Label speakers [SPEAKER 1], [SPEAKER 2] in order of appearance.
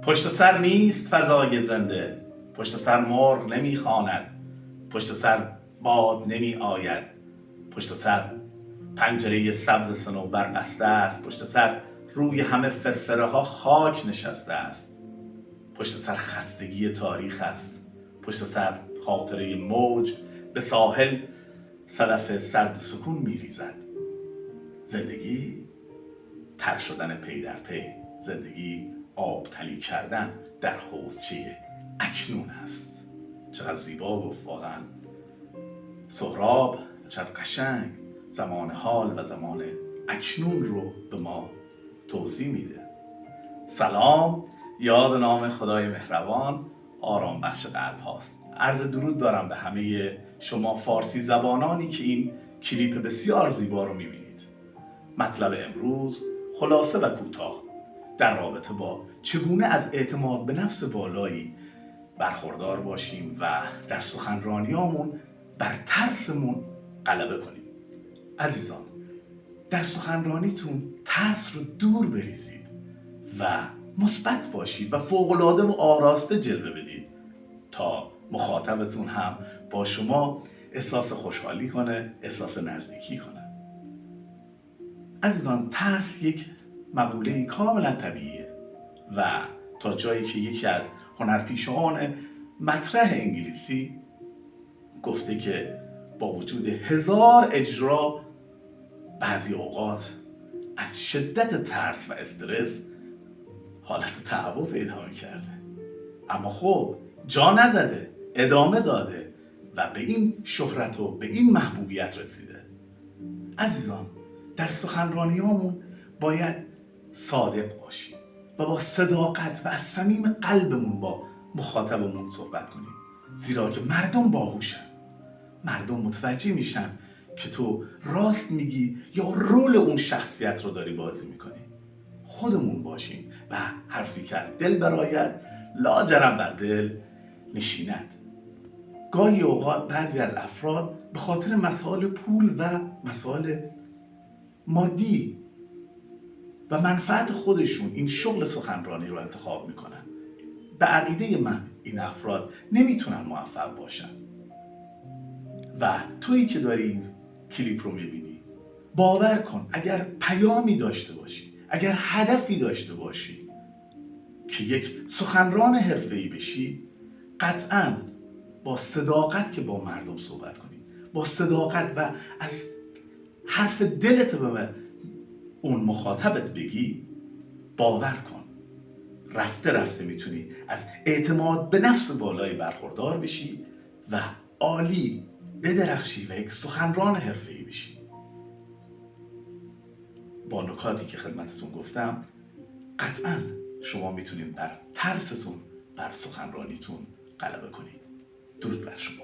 [SPEAKER 1] پشت سر نیست فضای زنده، پشت سر مرغ نمیخواند، پشت سر باد نمی آید، پشت سر پنجره سبز صنوبر بسته است، پشت سر روی همه فرفره ها خاک نشسته است، پشت سر خستگی تاریخ است، پشت سر خاطره موج به ساحل صدف سرد سکون میریزد. زندگی تر شدن پی در پی، زندگی آبتنی کردن در حوضچه اکنون است. چقدر زیبا گفت واقعا سهراب، چقدر قشنگ زمان حال و زمان اکنون رو به ما توضیح میده. سلام، یاد نام خدای مهربان آرام بخش قلب هاست. عرض درود دارم به همه شما فارسی زبانانی که این کلیپ بسیار زیبا رو میبینید. مطلب امروز خلاصه و کوتاه در رابطه با چگونه از اعتماد به نفس بالایی برخوردار باشیم و در سخنرانیامون بر ترسمون غلبه کنیم. عزیزان، در سخنرانیتون ترس رو دور بریزید و مثبت باشید و فوق‌العاده و آراسته جلوه بدید تا مخاطبتون هم با شما احساس خوشحالی کنه، احساس نزدیکی کنه. عزیزان، ترس یک مقوله کاملا طبیعیه و تا جایی که یکی از هنرپیشه‌ان مطرح انگلیسی گفته که با وجود 1000 اجرا بعضی اوقات از شدت ترس و استرس حالت تهوع پیدا می‌کرده، اما خب جا نزده، ادامه داده و به این شهرت و به این محبوبیت رسیده. عزیزان، در سخنرانیامون باید صادق باشیم و با صداقت و از صمیم قلبمون با مخاطبمون صحبت کنیم، زیرا که مردم باهوشن، مردم متوجه میشن که تو راست میگی یا رول اون شخصیت رو داری بازی میکنی. خودمون باشیم و حرفی که از دل براید لاجرم بر دل نشیند. گاهی اوقات بعضی از افراد به خاطر مسائل پول و مسائل مادی و منفعت خودشون این شغل سخنرانی رو انتخاب میکنن. به عقیده من این افراد نمیتونن موفق باشن و تویی که داری این کلیپ رو میبینی، باور کن اگر پیامی داشته باشی، اگر هدفی داشته باشی که یک سخنران حرفه‌ای بشی، قطعاً با صداقت که با مردم صحبت کنی، با صداقت و از حرف دلت به اون مخاطبت بگی، باور کن رفته رفته میتونی از اعتماد به نفس بالایی برخوردار بشی و عالی بدرخشی و یک سخنران حرفه‌ای بشی. با نکاتی که خدمتتون گفتم قطعاً شما میتونید بر ترستون بر سخنرانیتون غلبه کنید. درود بر شما.